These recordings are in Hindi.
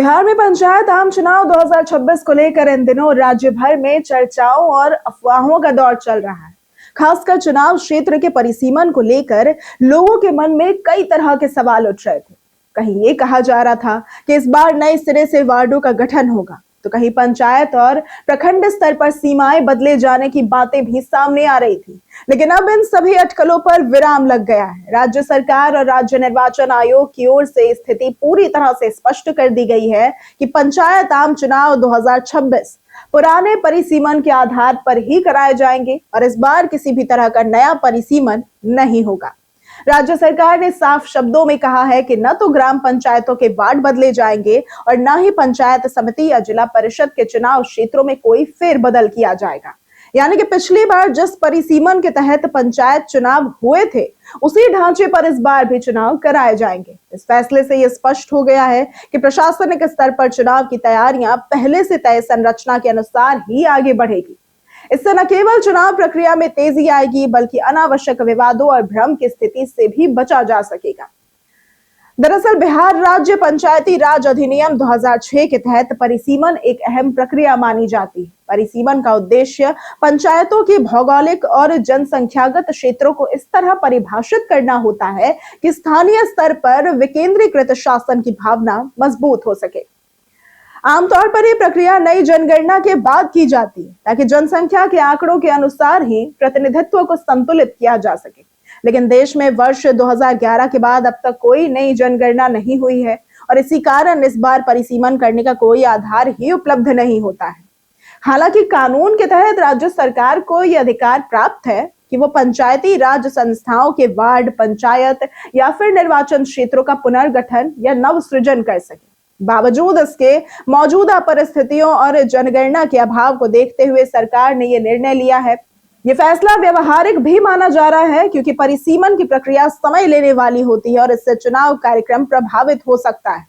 बिहार में पंचायत आम चुनाव 2026 को लेकर इन दिनों राज्य भर में चर्चाओं और अफवाहों का दौर चल रहा है। खासकर चुनाव क्षेत्र के परिसीमन को लेकर लोगों के मन में कई तरह के सवाल उठ रहे थे। कहीं ये कहा जा रहा था कि इस बार नए सिरे से वार्डों का गठन होगा, तो कहीं पंचायत और प्रखंड स्तर पर सीमाएं बदले जाने की बातें भी सामने आ रही थी। लेकिन अब इन सभी अटकलों पर विराम लग गया है। राज्य सरकार और राज्य निर्वाचन आयोग की ओर से स्थिति पूरी तरह से स्पष्ट कर दी गई है कि पंचायत आम चुनाव 2026 पुराने परिसीमन के आधार पर ही कराए जाएंगे और इस बार किसी भी तरह का नया परिसीमन नहीं होगा। राज्य सरकार ने साफ शब्दों में कहा है कि न तो ग्राम पंचायतों के वार्ड बदले जाएंगे और न ही पंचायत समिति या जिला परिषद के चुनाव क्षेत्रों में कोई फेरबदल किया जाएगा। यानी कि पिछली बार जिस परिसीमन के तहत पंचायत चुनाव हुए थे, उसी ढांचे पर इस बार भी चुनाव कराए जाएंगे। इस फैसले से यह स्पष्ट हो गया है कि प्रशासनिक स्तर पर चुनाव की तैयारियां पहले से तय संरचना के अनुसार ही आगे बढ़ेगी। इससे न केवल चुनाव प्रक्रिया में तेजी आएगी, बल्कि अनावश्यक विवादों और भ्रम की स्थिति से भी बचा जा सकेगा। दरअसल बिहार राज्य पंचायती राज अधिनियम 2006 के तहत परिसीमन एक अहम प्रक्रिया मानी जाती है। परिसीमन का उद्देश्य पंचायतों के भौगोलिक और जनसंख्यागत क्षेत्रों को इस तरह परिभाषित करना होता है कि स्थानीय स्तर पर विकेंद्रीकृत शासन की भावना मजबूत हो सके। आमतौर पर यह प्रक्रिया नई जनगणना के बाद की जाती है, ताकि जनसंख्या के आंकड़ों के अनुसार ही प्रतिनिधित्व को संतुलित किया जा सके। लेकिन देश में वर्ष 2011 के बाद अब तक कोई नई जनगणना नहीं हुई है और इसी कारण इस बार परिसीमन करने का कोई आधार ही उपलब्ध नहीं होता है। हालांकि कानून के तहत राज्य सरकार को यह अधिकार प्राप्त है कि वो पंचायती राज संस्थाओं के वार्ड, पंचायत या फिर निर्वाचन क्षेत्रों का पुनर्गठन या नव सृजन कर सके। बावजूद इसके मौजूदा परिस्थितियों और जनगणना के अभाव को देखते हुए सरकार ने यह निर्णय लिया है। यह फैसला व्यवहारिक भी माना जा रहा है, क्योंकि परिसीमन की प्रक्रिया समय लेने वाली होती है और इससे चुनाव कार्यक्रम प्रभावित हो सकता है।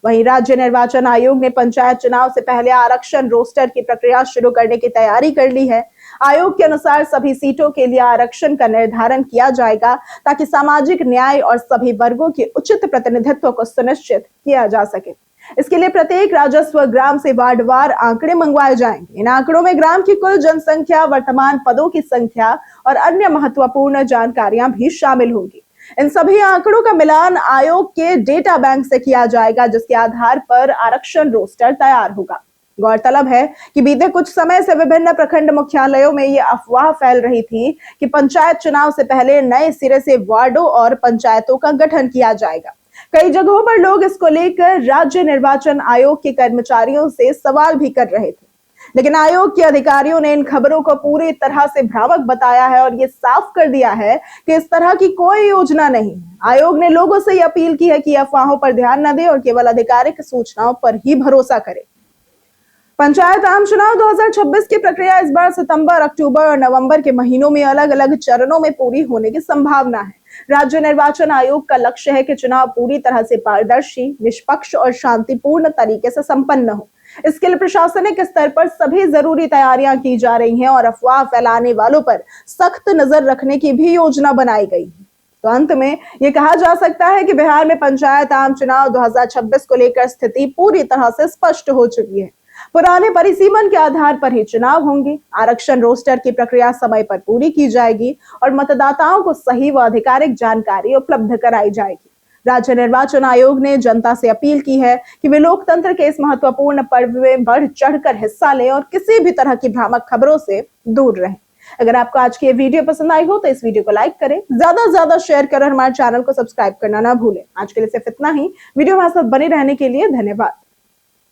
वहीं राज्य निर्वाचन आयोग ने पंचायत चुनाव से पहले आरक्षण रोस्टर की प्रक्रिया शुरू करने की तैयारी कर ली है। आयोग के अनुसार सभी सीटों के लिए आरक्षण का निर्धारण किया जाएगा, ताकि सामाजिक न्याय और सभी वर्गों के उचित प्रतिनिधित्व को सुनिश्चित किया जा सके। इसके लिए प्रत्येक राजस्व ग्राम से वार्डवार आंकड़े मंगवाए जाएंगे। इन आंकड़ों में ग्राम की कुल जनसंख्या, वर्तमान पदों की संख्या और अन्य महत्वपूर्ण जानकारियां भी शामिल होंगी। इन सभी आंकड़ों का मिलान आयोग के डेटा बैंक से किया जाएगा, जिसके आधार पर आरक्षण रोस्टर तैयार होगा। गौरतलब है कि बीते कुछ समय से विभिन्न प्रखंड मुख्यालयों में ये अफवाह फैल रही थी कि पंचायत चुनाव से पहले नए सिरे से वार्डों और पंचायतों का गठन किया जाएगा। कई जगहों पर लोग इसको लेकर राज्य निर्वाचन आयोग के कर्मचारियों से सवाल भी कर रहे थे, लेकिन आयोग के अधिकारियों ने इन खबरों को पूरी तरह से भ्रामक बताया है और ये साफ कर दिया है कि इस तरह की कोई योजना नहीं है। आयोग ने लोगों से अपील की है कि अफवाहों पर ध्यान न दें और केवल आधिकारिक सूचनाओं पर ही भरोसा करें। पंचायत आम चुनाव 2026 की प्रक्रिया इस बार सितंबर, अक्टूबर और नवंबर के महीनों में अलग अलग चरणों में पूरी होने की संभावना है। राज्य निर्वाचन आयोग का लक्ष्य है कि चुनाव पूरी तरह से पारदर्शी, निष्पक्ष और शांतिपूर्ण तरीके से संपन्न हो। इसके लिए प्रशासनिक स्तर पर सभी जरूरी तैयारियां की जा रही हैं और अफवाह फैलाने वालों पर सख्त नजर रखने की भी योजना बनाई गई है। तो अंत में ये कहा जा सकता है कि बिहार में पंचायत आम चुनाव 2026 को लेकर स्थिति पूरी तरह से स्पष्ट हो चुकी है। पुराने परिसीमन के आधार पर ही चुनाव होंगे, आरक्षण रोस्टर की प्रक्रिया समय पर पूरी की जाएगी और मतदाताओं को सही व आधिकारिक जानकारी उपलब्ध कराई जाएगी। राज्य निर्वाचन आयोग ने जनता से अपील की है कि वे लोकतंत्र के इस महत्वपूर्ण पर्व में बढ़ चढ़कर हिस्सा लें और किसी भी तरह की भ्रामक खबरों से दूर रहें। अगर आपको आज की ये वीडियो पसंद आई हो तो इस वीडियो को लाइक करें, ज्यादा से ज्यादा शेयर करें और हमारे चैनल को सब्सक्राइब करना ना भूलें। आज के लिए सिर्फ इतना ही। वीडियो हमारे साथ बने रहने के लिए धन्यवाद।